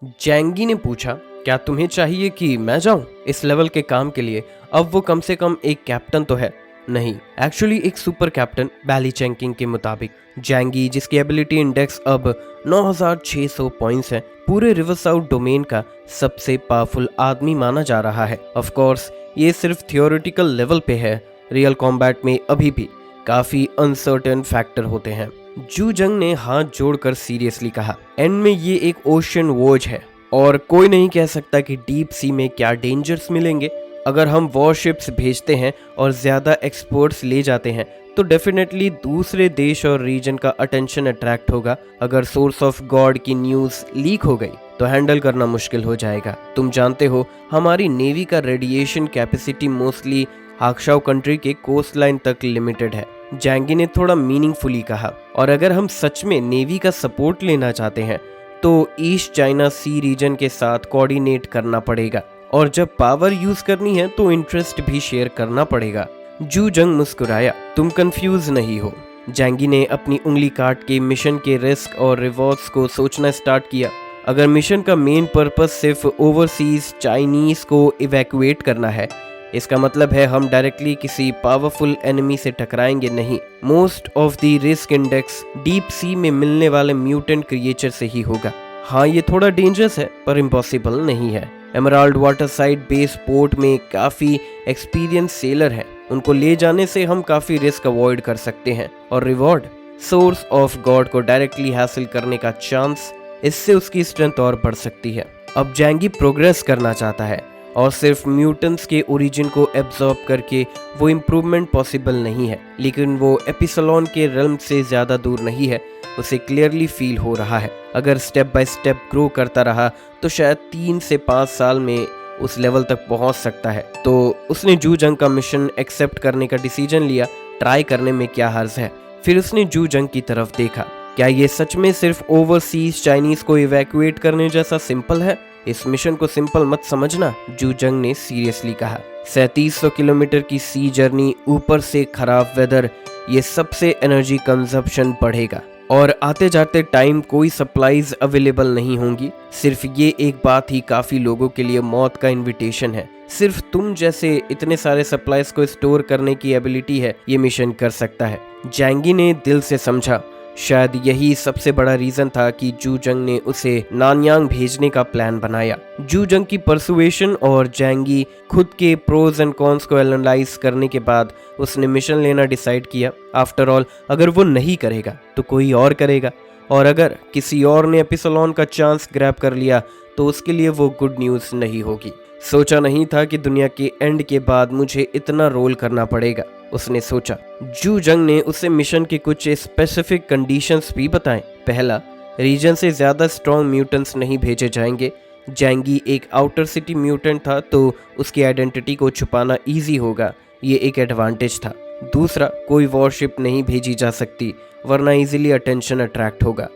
जैंगी ने पूछा, क्या तुम्हें चाहिए कि मैं जाऊं इस लेवल के काम के लिए? अब वो कम से कम एक कैप्टन तो है। नहीं, एक्चुअली एक सुपर कैप्टन बैली चैंकिंग के मुताबिक। जैंगी, जिसकी एबिलिटी इंडेक्स अब 9600 पॉइंट्स है, पूरे रिवर साउथ डोमेन का सबसे पावरफुल आदमी माना जा रहा है। ऑफ कोर्स ये सिर्फ थियोरेटिकल लेवल पे है, रियल कॉम्बैट में अभी भी काफी अनसर्टेन फैक्टर होते हैं। जू जंग ने हाथ जोड़कर सीरियसली कहा, एंड में ये एक ओशन वॉच है और कोई नहीं कह सकता कि डीप सी में क्या डेंजर्स मिलेंगे। अगर हम वॉरशिप्स भेजते हैं और ज्यादा एक्सपर्ट्स ले जाते हैं तो डेफिनेटली दूसरे देश और रीजन का अटेंशन अट्रैक्ट होगा। अगर सोर्स ऑफ गॉड की न्यूज लीक हो गई तो हैंडल करना मुश्किल हो जाएगा। तुम जानते हो हमारी नेवी का रेडिएशन कैपेसिटी मोस्टली हाक्शाओ कंट्री के कोस्ट लाइन तक लिमिटेड है। जैंगी ने थोड़ा मीनिंगफुली कहा, और अगर हम सच में नेवी का सपोर्ट लेना चाहते हैं तो ईस्ट चाइना सी रीजन के साथ कोऑर्डिनेट करना पड़ेगा, और जब पावर यूज करनी है तो इंटरेस्ट भी शेयर करना पड़ेगा। जू जंग मुस्कुराया, तुम कंफ्यूज नहीं हो। जैंगी ने अपनी उंगली काट के मिशन के रिस्क और रिवॉर्ड्स को सोचना स्टार्ट किया। अगर मिशन का मेन पर्पस सिर्फ ओवरसीज चाइनीज को इवैक्यूएट करना है, इसका मतलब है हम डायरेक्टली किसी पावरफुल एनिमी से टकराएंगे नहीं। Most of the risk index deep sea में मिलने वाले म्यूटेंट क्रिएचर से ही होगा। हाँ, ये थोड़ा डेंजरस है पर इम्पॉसिबल नहीं है। Emerald water side base port में काफी एक्सपीरियंस सेलर हैं, उनको ले जाने से हम काफी रिस्क अवॉइड कर सकते हैं। और रिवॉर्ड, सोर्स ऑफ गॉड को डायरेक्टली हासिल करने का चांस, इससे उसकी स्ट्रेंथ और बढ़ सकती है। अब जैंगी प्रोग्रेस करना चाहता है और सिर्फ म्यूटेंट्स के ओरिजिन को एब्जॉर्ब करके वो इम्प्रूवमेंट पॉसिबल नहीं है, लेकिन वो एपिसलोन के रेल्म से ज़्यादा दूर नहीं है, उसे क्लियरली फील हो रहा है। अगर स्टेप बाय स्टेप ग्रो करता रहा तो शायद 3 से 5 साल में उस लेवल तक पहुंच सकता है। तो उसने जू जंग का मिशन एक्सेप्ट करने का डिसीजन लिया। ट्राई करने में क्या हर्ज है। फिर उसने जू जंग की तरफ देखा, क्या ये सच में सिर्फ ओवरसीज चाइनीज को इवैक्यूएट करने जैसा सिंपल है? इस मिशन को सिंपल मत समझना, जू जंग ने सीरियसली कहा। 3700 किलोमीटर की सी जर्नी, ऊपर से खराब वेदर, ये सबसे एनर्जी कंजप्शन बढ़ेगा और आते जाते टाइम कोई सप्लाईज अवेलेबल नहीं होंगी। सिर्फ ये एक बात ही काफी लोगों के लिए मौत का इनविटेशन है। सिर्फ तुम जैसे इतने सारे सप्लाईज को स्टोर करने की एबिलिटी है ये मिशन कर सकता है। जैंगी ने दिल से समझा, शायद यही सबसे बड़ा रीजन था कि जू जंग ने उसे नानयांग भेजने का प्लान बनाया। जू जंग की परसुएशन और जैंगी खुद के प्रोज एंड कॉन्स को एनालाइज करने के बाद उसने मिशन लेना डिसाइड किया। आफ्टर ऑल, अगर वो नहीं करेगा तो कोई और करेगा, और अगर किसी और ने एपिसलोन का चांस ग्रैब कर लिया तो उसके लिए वो गुड न्यूज़ नहीं होगी। सोचा नहीं था कि दुनिया के एंड के बाद मुझे इतना रोल करना पड़ेगा, उसने सोचा। जू जंग ने उसे मिशन के कुछ स्पेसिफिक कंडीशंस भी बताएं। पहला, रीजन से ज़्यादा स्ट्रॉन्ग म्यूटेंट्स नहीं भेजे जाएंगे। जैंगी एक आउटर सिटी म्यूटेंट था तो उसकी आइडेंटिटी को छुपाना ईजी होगा, ये एक एडवांटेज था। दूसरा, कोई वॉरशिप नहीं भेजी जा सकती वरना इजीली अटेंशन अट्रैक्ट होगा।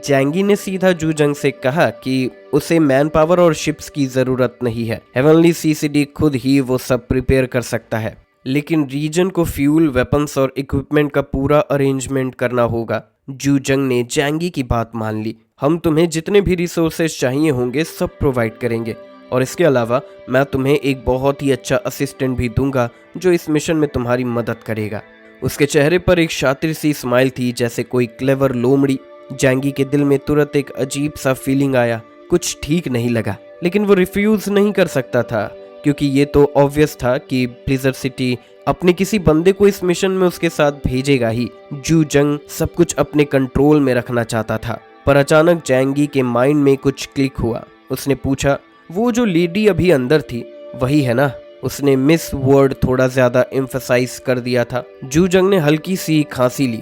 जैंगी ने सीधा जू जंग से कहा कि उसे मैन पावर और शिप्स की ज़रूरत नहीं है, हेवनली सीसीडी खुद ही वो सब प्रिपेयर कर सकता है। लेकिन रीजन को फ्यूल, वेपन्स और इक्विपमेंट का पूरा अरेंजमेंट करना होगा। जू जंग ने जैंगी की बात मान ली। हम तुम्हें जितने भी रिसोर्सेज चाहिए होंगे सब प्रोवाइड करेंगे, और इसके अलावा मैं तुम्हें एक बहुत ही अच्छा असिस्टेंट भी दूंगा जो इस मिशन में तुम्हारी मदद करेगा। उसके चेहरे पर एक शातिर सी स्माइल थी, जैसे कोई क्लेवर लोमड़ी। जैंगी के दिल में तुरंत एक अजीब सा फीलिंग आया, कुछ ठीक नहीं लगा, लेकिन वो रिफ्यूज नहीं कर सकता था क्योंकि ये तो ऑब्वियस था कि ब्लिज़र्ड सिटी अपने किसी बंदे को इस मिशन में उसके साथ भेजेगा ही। जू जंग सब कुछ अपने कंट्रोल में रखना चाहता था, पर अचानक जैंगी के माइंड में कुछ क्लिक हुआ। उसने पूछा, वो जो लेडी अभी अंदर थी वही है ना? उसने मिस वर्ड थोड़ा ज्यादा एम्फसाइज कर दिया था। जू जंग ने हल्की सी खांसी ली।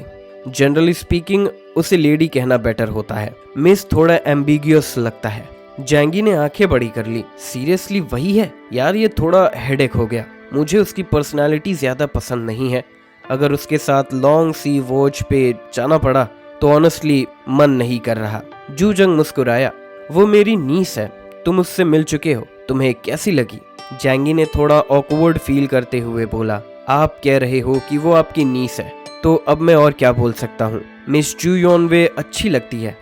जनरली स्पीकिंग उसे लेडी कहना बेटर होता है, मिस थोड़ा एम्बिगियस लगता है। जैंगी ने आंखें बड़ी कर ली। सीरियसली वही है? यार ये थोड़ा हेडेक हो गया। मुझे उसकी पर्सनालिटी ज्यादा पसंद नहीं है। अगर उसके साथ लॉन्ग सी वॉच पे जाना पड़ा तो ऑनेस्टली मन नहीं कर रहा। जू जंग मुस्कुराया, वो मेरी नीस है, तुम उससे मिल चुके हो, तुम्हें कैसी लगी? जैंगी ने थोड़ा ऑकवर्ड फील करते हुए बोला, आप कह रहे हो कि वो आपकी नीस है, तो अब मैं और क्या बोल सकता हूँ। मिस जू योनवे अच्छी लगती है,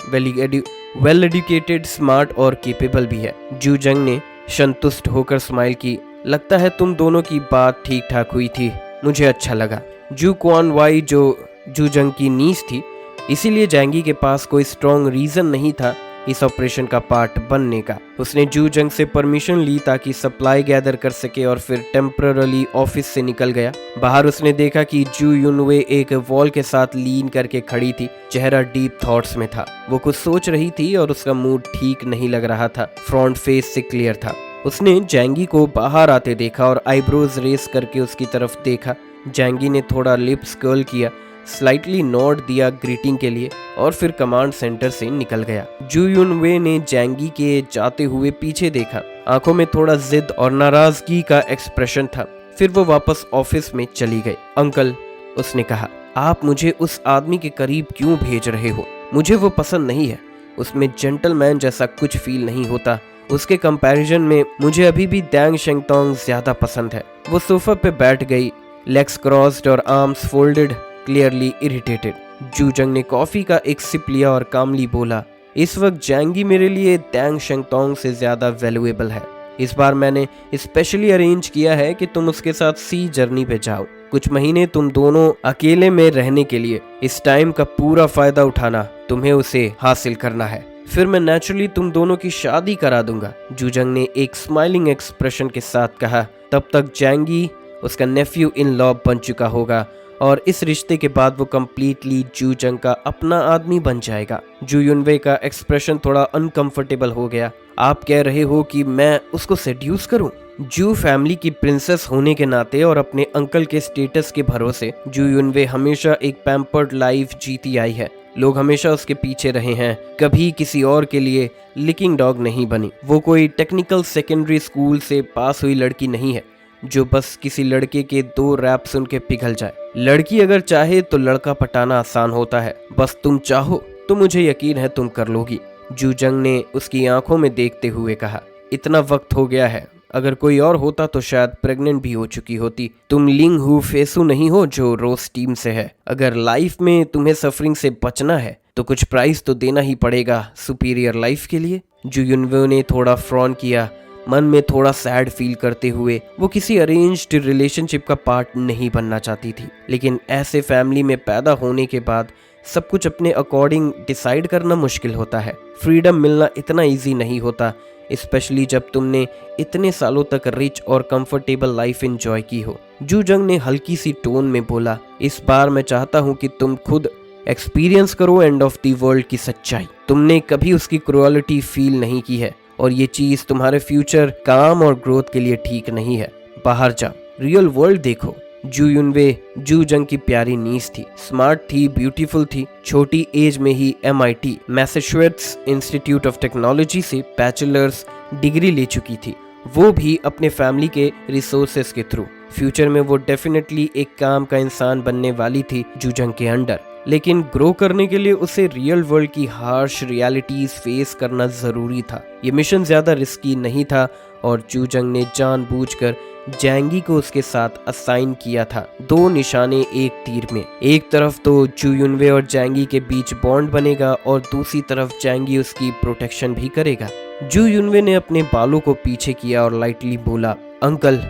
वेल एजुकेटेड, स्मार्ट और केपेबल भी है। जू जंग ने संतुष्ट होकर स्माइल की। लगता है तुम दोनों की बात ठीक ठाक हुई थी, मुझे अच्छा लगा। जू क्वान वाई जो जू जंग की नीस थी, इसीलिए जैंगी के पास कोई स्ट्रॉन्ग रीजन नहीं था इस ऑपरेशन का पार्ट बनने का। उसने जू जंग से परमिशन ली ताकि सप्लाई गैदर कर सके और फिर टेम्पररी ऑफिस से निकल गया। बाहर उसने देखा कि जू युनवे एक वॉल के साथ लीन करके खड़ी थी, चेहरा डीप थॉट्स में था। वो कुछ सोच रही थी और उसका मूड ठीक नहीं लग रहा था। फ्रंट फेस से क्लियर था। उसने जैंगी को बाहर आते देखा और आईब्रोज रेस करके उसकी तरफ देखा। जैंगी ने थोड़ा लिप्स कर्ल किया, स्लाइटली नोड दिया ग्रीटिंग के लिए और फिर कमांड सेंटर से निकल गया। जू युनवे ने जैंगी के जाते हुए पीछे देखा। आंखों में थोड़ा जिद और नाराजगी का एक्सप्रेशन था। फिर वो वापस ऑफिस में चली गई। अंकल, उसने कहा, आप मुझे उस आदमी के करीब क्यों भेज रहे हो? मुझे वो पसंद नहीं है। उसमें जेंटलमैन जैसा कुछ फील नहीं होता। उसके कंपैरिजन में मुझे अभी भी दैंग शेंगतोंग ज्यादा पसंद है। वो सोफा पे बैठ गई, लेग्स क्रॉस्ड और आर्म्स फोल्डेड, क्लियरली इरिटेटेड। जू जंग ने कॉफी का एक सिप लिया और कामली बोला, इस वक्त जैंगी मेरे लिए दैंग शेंगतोंग से ज्यादा वैल्यूएबल है। इस बार मैंने स्पेशली अरेंज किया है कि तुम उसके साथ सी जर्नी पे जाओ। कुछ महीने तुम दोनों अकेले में रहने के लिए। इस टाइम का पूरा फायदा उठाना, तुम्हें उसे हासिल करना है। फिर मैं नेचुरली तुम दोनों की शादी करा दूंगा। जू जंग ने एक स्माइलिंग एक्सप्रेशन के साथ कहा। तब तक जैंगी उसका नेफ्यू इन लॉ बन चुका होगा और इस रिश्ते के बाद वो कम्प्लीटली जू जंग का अपना आदमी बन जाएगा। जू युनवे का एक्सप्रेशन थोड़ा अनकंफर्टेबल हो गया। आप कह रहे हो कि मैं उसको सेड्यूस करूं? जू फैमिली की प्रिंसेस होने के नाते और अपने अंकल के स्टेटस के भरोसे जू युनवे हमेशा एक पैम्पर्ड लाइफ जीती आई है। लोग हमेशा उसके पीछे रहे हैं, कभी किसी और के लिए लिकिंग डॉग नहीं बनी। वो कोई टेक्निकल सेकेंडरी स्कूल से पास हुई लड़की नहीं है जो बस किसी लड़के के 2 रैप सुन के पिघल जाए। लड़की अगर चाहे तो लड़का पटाना आसान होता है, बस तुम चाहो तो मुझे यकीन है तुम कर लोगी। जू जंग ने उसकी आंखों में देखते हुए कहा, इतना वक्त हो गया है, अगर कोई और होता तो शायद प्रेग्नेंट भी हो चुकी होती। तुम लिंग हु फेसु नहीं हो जो रोज टीम से है। अगर लाइफ में तुम्हें सफरिंग से बचना है तो कुछ प्राइस तो देना ही पड़ेगा सुपीरियर लाइफ के लिए। जू युनवे ने थोड़ा फ्रॉन किया, मन में थोड़ा सैड फील करते हुए। वो किसी अरेंज्ड रिलेशनशिप का पार्ट नहीं बनना चाहती थी, लेकिन ऐसे फैमिली में पैदा होने के बाद सब कुछ अपने अकॉर्डिंग डिसाइड करना मुश्किल होता है। फ्रीडम मिलना इतना इजी नहीं होता, स्पेशली जब तुमने इतने सालों तक रिच और कंफर्टेबल लाइफ एंजॉय की हो। जू जंग ने हल्की सी टोन में बोला, इस बार मैं चाहता हूँ कि तुम खुद एक्सपीरियंस करो एंड ऑफ द वर्ल्ड की सच्चाई। तुमने कभी उसकी क्रुएलिटी फील नहीं की है और ये चीज तुम्हारे फ्यूचर काम और ग्रोथ के लिए ठीक नहीं है। बाहर जाओ, रियल वर्ल्ड देखो। जू युनवे जू जंग की प्यारी नीस थी, स्मार्ट थी, ब्यूटीफुल थी। छोटी एज में ही MIT Massachusetts institute of technology से बैचलर्स डिग्री ले चुकी थी, वो भी अपने फैमिली के रिसोर्सेस के थ्रू। फ्यूचर में वो डेफिनेटली एक काम का इंसान बनने वाली थी जू जंग के अंडर, लेकिन ग्रो करने के लिए उसे रियल वर्ल्ड की हार्श रियलिटीज फेस करना जरूरी था। ये मिशन ज्यादा रिस्की नहीं था और जू जंग ने जानबूझकर जैंगी को उसके साथ असाइन किया था। 2 निशाने एक तीर में, एक तरफ तो जू युनवे और जैंगी के बीच बॉन्ड बनेगा और दूसरी तरफ जैंगी उसकी प्रोटेक्शन भी करेगा। जू युनवे ने अपने बालों को पीछे किया और लाइटली बोला, अंकल,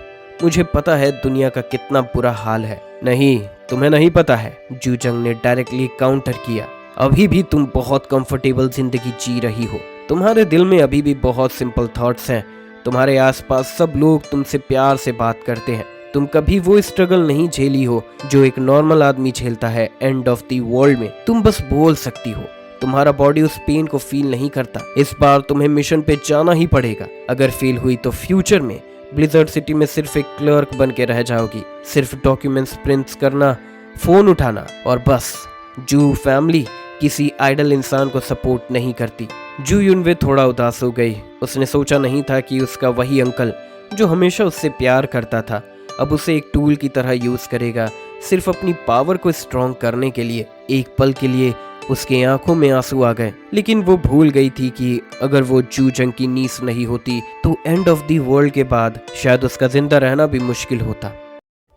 मुझे पता है दुनिया का कितना बुरा हाल है। नहीं, तुम्हें नहीं पता है, जू जंग ने डायरेक्टली काउंटर किया। अभी भी तुम बहुत कंफर्टेबल जिंदगी जी रही हो। तुम्हारे दिल में अभी भी बहुत सिंपल थॉट्स हैं। तुम्हारे आसपास सब लोग तुमसे प्यार से बात करते हैं। तुम कभी वो स्ट्रगल नहीं झेली हो जो एक नॉर्मल आदमी झेलता है एंड ऑफ द वर्ल्ड में। तुम बस बोल सकती हो, तुम्हारा बॉडी उस पेन को फील नहीं करता। इस बार तुम्हें मिशन पे जाना ही पड़ेगा। अगर फेल हुई तो फ्यूचर में ब्लिजर्ड सिटी में सिर्फ एक क्लर्क बन के रह जाओगी, सिर्फ डॉक्यूमेंट्स प्रिंट्स करना, फोन उठाना और बस। जू फैमिली किसी आइडल इंसान को सपोर्ट नहीं करती। जू युनवे थोड़ा उदास हो गई। उसने सोचा नहीं था कि उसका वही अंकल जो हमेशा उससे प्यार करता था अब उसे एक टूल की तरह यूज करेगा, सिर्फ अपनी पावर को स्ट्रॉन्ग करने के लिए। एक पल के लिए उसके आंखों में आंसू आ गए, लेकिन वो भूल गई थी कि अगर वो जू जंग की नीस नहीं होती तो एंड ऑफ द वर्ल्ड के बाद शायद उसका जिंदा रहना भी मुश्किल होता।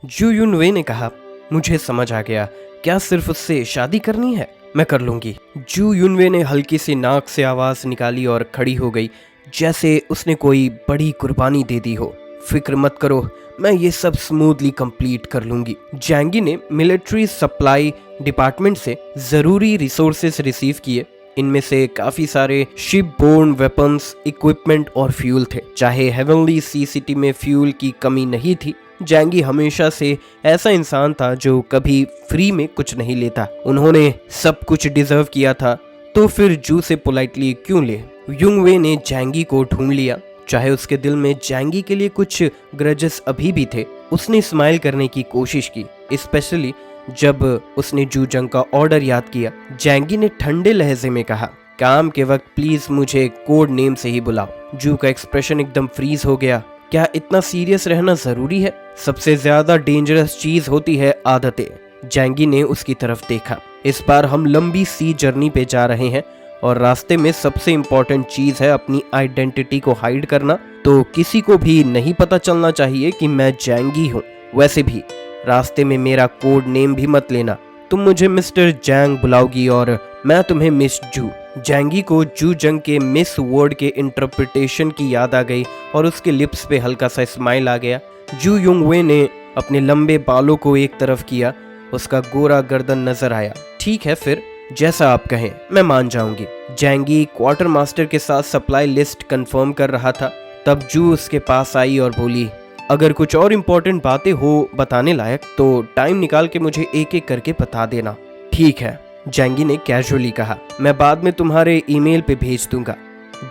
जू युनवे ने कहा, मुझे समझ आ गया, क्या सिर्फ उससे शादी करनी है? मैं कर लूंगी। जू युनवे ने हल्की सी नाक से आवाज निकाली और खड़ी हो गई, जैसे उसने कोई बड़ी कुर्बानी दे दी हो। फिक्र मत करो, मैं ये सब स्मूथली कंप्लीट कर लूंगी। जैंगी ने मिलिट्री सप्लाई डिपार्टमेंट से जरूरी रिसोर्सेस रिसीव किए। इनमें से काफी सारे शिप बोर्न वेपन्स, इक्विपमेंट और फ्यूल थे। चाहे हेवनली सी सिटी में फ्यूल की कमी नहीं थी, जैंगी हमेशा से ऐसा इंसान था जो कभी फ्री में कुछ नहीं लेता। उन्होंने सब कुछ डिजर्व किया था, तो फिर जू से पोलाइटली क्यों ले। युंगवे ने जैंगी को ढूंढ लिया। चाहे उसके दिल में जैंगी के लिए कुछ ग्रजेस अभी भी थे, उसने स्माइल करने की कोशिश की, स्पेशली जब उसने जू जंग का ऑर्डर याद किया। जैंगी ने ठंडे लहजे में कहा, काम के वक्त प्लीज मुझे कोड नेम से ही बुलाओ। जू का एक्सप्रेशन एकदम फ्रीज हो गया। क्या इतना सीरियस रहना जरूरी है? सबसे ज्यादा डेंजरस चीज होती है आदतें। जैंगी ने उसकी तरफ देखा। इस बार हम लंबी सी जर्नी पे जा रहे हैं और रास्ते में सबसे इम्पोर्टेंट चीज है अपनी आइडेंटिटी को हाइड करना। तो किसी को भी नहीं पता चलना चाहिए कि मैं जैंगी हूँ। वैसे भी रास्ते में मेरा कोड नेम भी मत लेना। तुम मुझे मिस्टर जैंग बुलाओगी और मैं तुम्हें मिस जू। जैंगी को जू जंग के मिस वर्ड के इंटरप्रिटेशन की याद आ गई और उसके लिप्स पे हल्का सा स्माइल आ गया। जू युंगवे ने अपने लंबे बालों को एक तरफ किया, उसका गोरा गर्दन नजर आया। ठीक है, फिर जैसा आप कहें, मैं मान जाऊंगी। जैंगी क्वार्टर मास्टर के साथ सप्लाई लिस्ट कंफर्म कर रहा था, तब जू उसके पास आई और बोली, अगर कुछ और इम्पोर्टेंट बातें हो बताने लायक तो टाइम निकाल के मुझे एक एक करके बता देना। ठीक है, जैंगी ने कैजुअली कहा, मैं बाद में तुम्हारे ईमेल पे भेज दूंगा।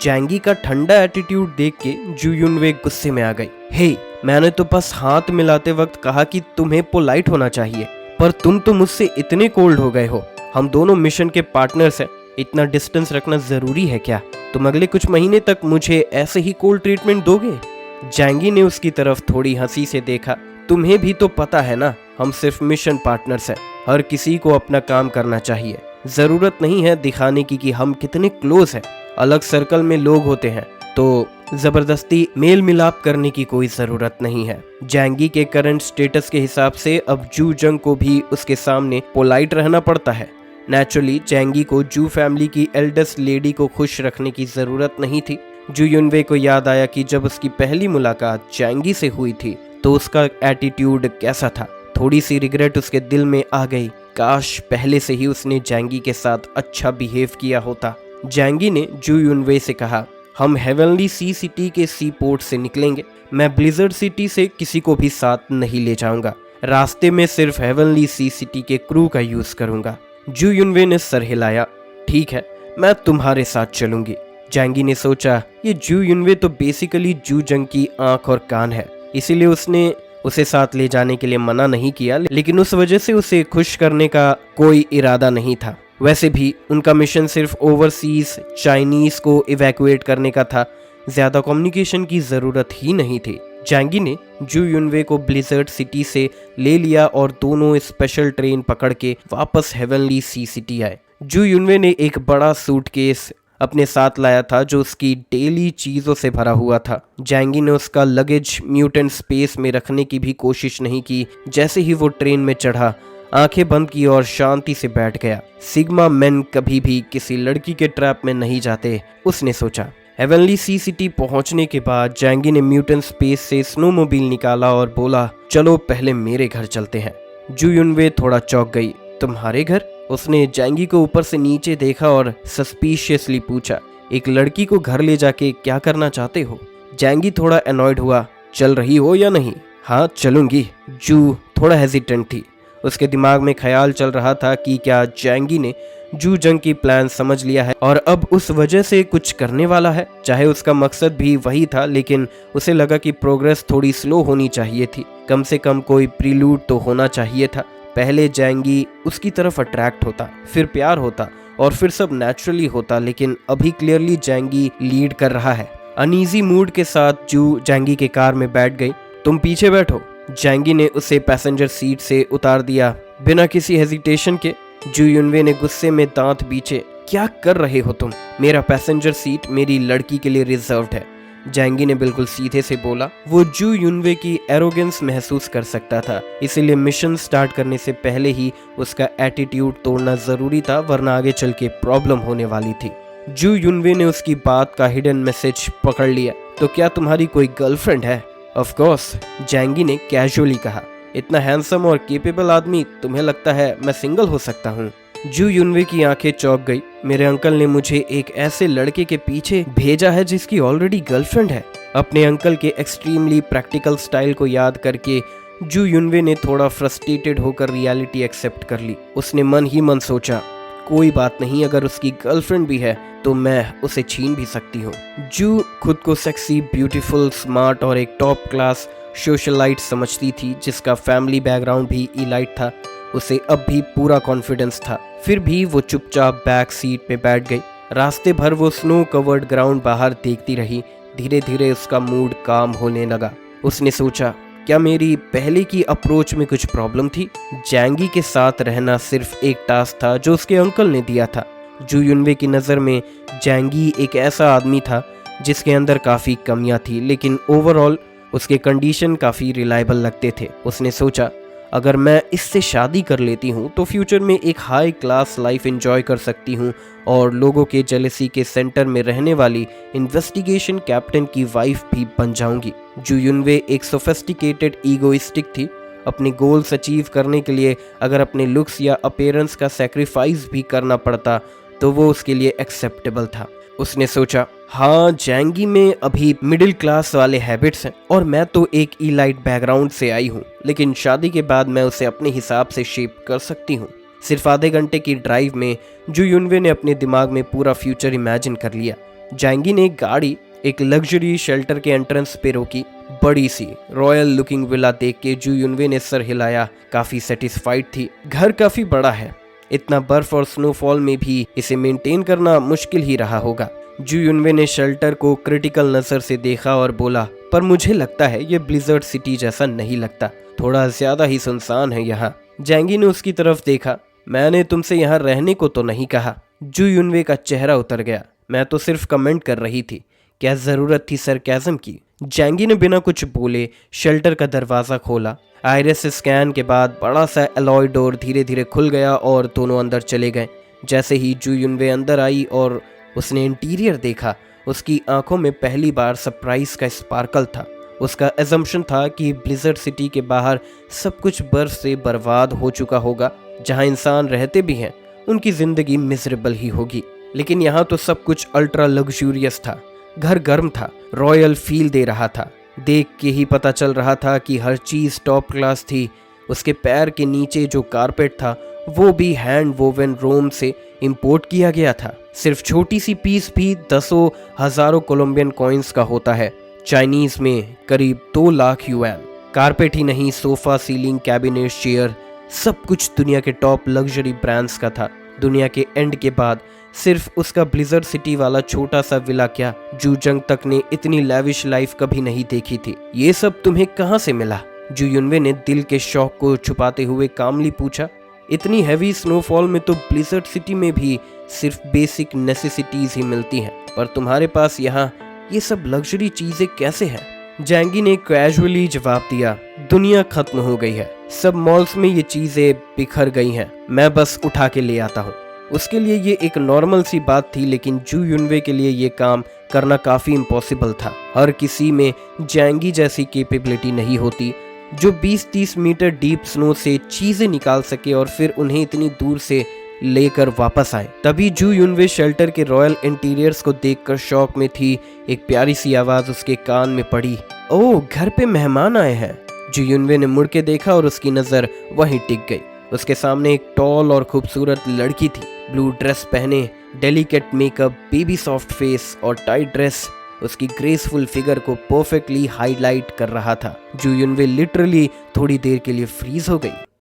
जैंगी का ठंडा एटीट्यूड देख के जू युनवे गुस्से में आ गई। हे, मैंने तो बस हाथ मिलाते वक्त कहा कि तुम्हें पोलाइट होना चाहिए, पर तुम तो मुझसे इतने कोल्ड हो गए हो। हम दोनों मिशन के पार्टनर्स हैं, इतना डिस्टेंस रखना जरूरी है क्या? तुम अगले कुछ महीने तक मुझे ऐसे ही कोल्ड ट्रीटमेंट दोगे? जैंगी ने उसकी तरफ थोड़ी हंसी से देखा। तुम्हें भी तो पता है ना, हम सिर्फ मिशन पार्टनर्स हैं। हर किसी को अपना काम करना चाहिए। जरूरत नहीं है दिखाने की कि हम कितने क्लोज हैं। अलग सर्कल में लोग होते हैं तो जबरदस्ती मेल मिलाप करने की कोई जरूरत नहीं है। जैंगी के करंट स्टेटस के हिसाब से अब जू जंग को भी उसके सामने पोलाइट रहना पड़ता है। नेचुरली जैंगी को जू फैमिली की एल्डेस्ट लेडी को खुश रखने की जरूरत नहीं थी। जू युनवे को याद आया कि जब उसकी पहली मुलाकात जैंगी से हुई थी तो उसका एटीट्यूड कैसा था। थोड़ी सी रिग्रेट उसके दिल में आ गई। काश पहले से ही उसने जैंगी के साथ अच्छा बिहेव किया होता। जैंगी ने जू युनवे से कहा, हम हेवनली सी सिटी के सी पोर्ट से निकलेंगे। मैं ब्लिजर्ड सिटी से किसी को भी साथ नहीं ले जाऊंगा। रास्ते में सिर्फ हेवनली सी सिटी के क्रू का यूज करूंगा। जू युनवे ने सर हिलाया। ठीक है, मैं तुम्हारे साथ चलूंगी। जैंगी ने सोचा, ये जू युनवे तो बेसिकली जू जंग की आंख और कान है, इसीलिए उसने उसे साथ ले जाने के लिए मना नहीं किया, लेकिन उस वजह से उसे खुश करने का कोई इरादा नहीं था। वैसे भी उनका मिशन सिर्फ ओवरसीज चाइनीज को इवैक्यूएट करने का था, ज्यादा कम्युनिकेशन की जरूरत ही नहीं थी। जैंगी ने जू युनवे को ब्लिजर्ड सिटी से ले लिया और दोनों स्पेशल ट्रेन पकड़ के वापस हेवनली सी सिटी आए। जू युनवे ने एक बड़ा सूटकेस अपने साथ लाया था जो उसकी डेली चीजों से भरा हुआ था। जैंगी ने उसका लगेज म्यूटेंट स्पेस में रखने की भी कोशिश नहीं की। जैसे ही वो ट्रेन में चढ़ा, आंखें बंद की और शांति से बैठ गया। सिग्मा मैन कभी भी किसी लड़की के ट्रैप में नहीं जाते, उसने सोचा। हेवनली सी सिटी पहुंचने के बाद जैंगी ने म्यूटेंट स्पेस से स्नोमोबाइल निकाला और बोला, चलो पहले मेरे घर चलते हैं। जू युनवे थोड़ा चौंक गई। तुम्हारे घर? उसने जैंगी को ऊपर से नीचे देखा और सस्पिशियसली पूछा, एक लड़की को घर ले जाके क्या करना चाहते हो? जैंगी थोड़ा अनॉयड हुआ। चल रही हो या नहीं? हाँ, चलूंगी। जू थोड़ा हेजिटेंट थी। उसके दिमाग में ख्याल चल रहा था कि क्या जैंगी ने जू जंग की प्लान समझ लिया है और अब उस वजह से कुछ करने वाला है। चाहे उसका मकसद भी वही था, लेकिन उसे लगा कि प्रोग्रेस थोड़ी स्लो होनी चाहिए थी। कम से कम कोई प्रीलूड तो होना चाहिए था। पहले जैंगी उसकी तरफ अट्रैक्ट होता, फिर प्यार होता और फिर सब नेचुरली होता, लेकिन अभी क्लियरली जैंगी लीड कर रहा है। अनईजी मूड के साथ जू जैंगी के कार में बैठ गई। तुम पीछे बैठो। जैंगी ने उसे पैसेंजर सीट से उतार दिया बिना किसी हेजिटेशन के। जू युनवे ने गुस्से में दांत बीचे। क्या कर रहे हो तुम? मेरा पैसेंजर सीट मेरी लड़की के लिए रिजर्व्ड है। जैंगी ने बिल्कुल सीधे से बोला। वो जू युनवे की एरोगेंस महसूस कर सकता था, इसीलिए मिशन स्टार्ट करने से पहले ही उसका एटीट्यूड तोड़ना जरूरी था, वरना आगे चल के प्रॉब्लम होने वाली थी। जू युनवे ने उसकी बात का हिडन मैसेज पकड़ लिया। तो क्या तुम्हारी कोई गर्लफ्रेंड है? ऑफ कोर्स, जैंगी ने कैजुअली कहा। इतना हैंडसम और केपेबल आदमी, तुम्हें लगता है मैं सिंगल हो सकता हूँ? जू युनवे की आंखें चौंक गई। मेरे अंकल ने मुझे एक ऐसे लड़के के पीछे भेजा है जिसकी ऑलरेडी गर्लफ्रेंड है। अपने अंकल के एक्सट्रीमली प्रैक्टिकल स्टाइल को याद करके जू युनवे ने थोड़ा फ्रस्ट्रेटेड होकर रियलिटी एक्सेप्ट कर ली। उसने मन ही मन सोचा, कोई बात नहीं, अगर उसकी गर्लफ्रेंड भी है तो मैं उसे छीन भी सकती हूँ। जू खुद को सेक्सी, ब्यूटीफुल, स्मार्ट और एक टॉप क्लास सोशलाइट समझती थी, जिसका फैमिली बैकग्राउंड भी इलाइट था। उसे अब भी पूरा कॉन्फिडेंस था। फिर भी वो चुपचाप बैक सीट पे बैठ गई। रास्ते भर वो स्नो कवर्ड ग्राउंड बाहर देखती रही। धीरे धीरे उसका मूड काम होने लगा। उसने सोचा, क्या मेरी पहले की अप्रोच में कुछ प्रॉब्लम थी? जैंगी के साथ रहना सिर्फ एक टास्क था जो उसके अंकल ने दिया था। जू युनवे की नज़र में जैंगी एक ऐसा आदमी था जिसके अंदर काफ़ी कमियां थी, लेकिन ओवरऑल उसके कंडीशन काफ़ी रिलायबल लगते थे। उसने सोचा, अगर मैं इससे शादी कर लेती हूँ तो फ्यूचर में एक हाई क्लास लाइफ एंजॉय कर सकती हूँ और लोगों के जेलसी के सेंटर में रहने वाली इन्वेस्टिगेशन कैप्टन की वाइफ भी बन जाऊंगी। जू युनवे एक सोफिस्टिकेटेड ईगोइस्टिक थी। अपने गोल्स अचीव करने के लिए अगर अपने लुक्स या अपीयरेंस का सेक्रीफाइस भी करना पड़ता तो वो उसके लिए एक्सेप्टेबल था। उसने सोचा, हाँ, जैंगी में अभी मिडिल क्लास वाले हैबिट्स हैं और मैं तो एक इलाइट बैकग्राउंड से आई हूँ, लेकिन शादी के बाद मैं उसे अपने हिसाब से शेप कर सकती हूँ। सिर्फ आधे घंटे की ड्राइव में जू युनवे ने अपने दिमाग में पूरा फ्यूचर इमेजिन कर लिया। जैंगी ने गाड़ी एक लग्जरी शेल्टर के एंट्रेंस पे रोकी। बड़ी सी रॉयल लुकिंग विला देख के जू युनवे ने सर हिलाया। काफी सेटिस्फाइड थी। घर काफी बड़ा है, इतना बर्फ और स्नोफॉल में भी इसे मेंटेन करना मुश्किल ही रहा होगा। जू युनवे ने शेल्टर को क्रिटिकल नजर से देखा और बोला, पर मुझे लगता है ये ब्लिजर्ड सिटी जैसा नहीं लगता, थोड़ा ज्यादा ही सुनसान है यहाँ। जैंगी ने उसकी तरफ देखा। मैंने तुमसे यहाँ रहने को तो नहीं कहा। जू युनवे का चेहरा उतर गया। मैं तो सिर्फ कमेंट कर रही थी, क्या जरूरत थी सरकाज़म की? जैंगी ने बिना कुछ बोले शेल्टर का दरवाजा खोला। आइरिस स्कैन के बाद बड़ा सा अलॉय डोर धीरे धीरे खुल गया और दोनों अंदर चले गए। जैसे ही जू युनवे अंदर आई और उसने इंटीरियर देखा, उसकी आंखों में पहली बार सरप्राइज का स्पार्कल था। उसका एजम्पशन था कि ब्लिजर्ड सिटी के बाहर सब कुछ बर्फ से बर्बाद हो चुका होगा। जहां इंसान रहते भी हैं उनकी जिंदगी मिजरेबल ही होगी, लेकिन यहाँ तो सब कुछ अल्ट्रा लग्जूरियस था। घर गर्म था, रॉयल फील दे रहा था। देख के ही पता चल रहा था कि हर चीज़ टॉप क्लास थी। उसके पैर के नीचे जो कारपेट था वो भी हैंड वोवन रोम से इंपोर्ट किया गया था। सिर्फ छोटी सी पीस भी दसों हजारों कोलंबियन कॉइन्स का होता है, चाइनीज में करीब 2 लाख युआन। कारपेट ही नहीं, सोफा, सीलिंग, कैबिनेट, चेयर, सब कुछ दुनिया के टॉप लग्जरी ब्रांड्स का था। दुनिया के एंड के बाद सिर्फ उसका ब्लिजर्ड सिटी वाला छोटा सा विला क्या, जू जंग तक ने इतनी लैविश लाइफ कभी नहीं देखी थी। ये सब तुम्हें कहाँ से मिला? जू युनवे ने दिल के शौक को छुपाते हुए कामली पूछा। इतनी हैवी स्नोफॉल में तो ब्लिजर्ड सिटी में भी सिर्फ बेसिक नेसेसिटीज ही मिलती हैं, पर तुम्हारे पास यहाँ ये सब लग्जरी चीजें कैसे हैं? जैंगी ने कैजुअली जवाब दिया, दुनिया खत्म हो गई है, सब मॉल्स में ये चीजें बिखर गई हैं, मैं बस उठा के ले आता हूँ। उसके लिए ये एक नॉर्मल सी बात थी, लेकिन जू युनवे के लिए ये काम करना काफी इम्पॉसिबल था। हर किसी में जैंगी जैसी कैपेबिलिटी नहीं होती जो 20-30 मीटर डीप स्नो से चीजें निकाल सके और फिर उन्हें इतनी दूर से लेकर वापस आए। तभी जू युनवे शेल्टर के रॉयल इंटीरियर्स को देखकर शौक में थी। एक प्यारी सी आवाज उसके कान में पड़ी, ओह, घर पे मेहमान आए हैं। जू युनवे ने मुड़ के देखा और उसकी नजर वहीं टिक गई। उसके सामने एक टॉल और खूबसूरत लड़की थी, ब्लू ड्रेस पहने, delicate makeup, baby soft face और टाइट ड्रेस उसकी ग्रेसफुल फिगर को परफेक्टली हाईलाइट कर रहा था। जू युनवे लिटरली थोड़ी देर के लिए फ्रीज हो गई।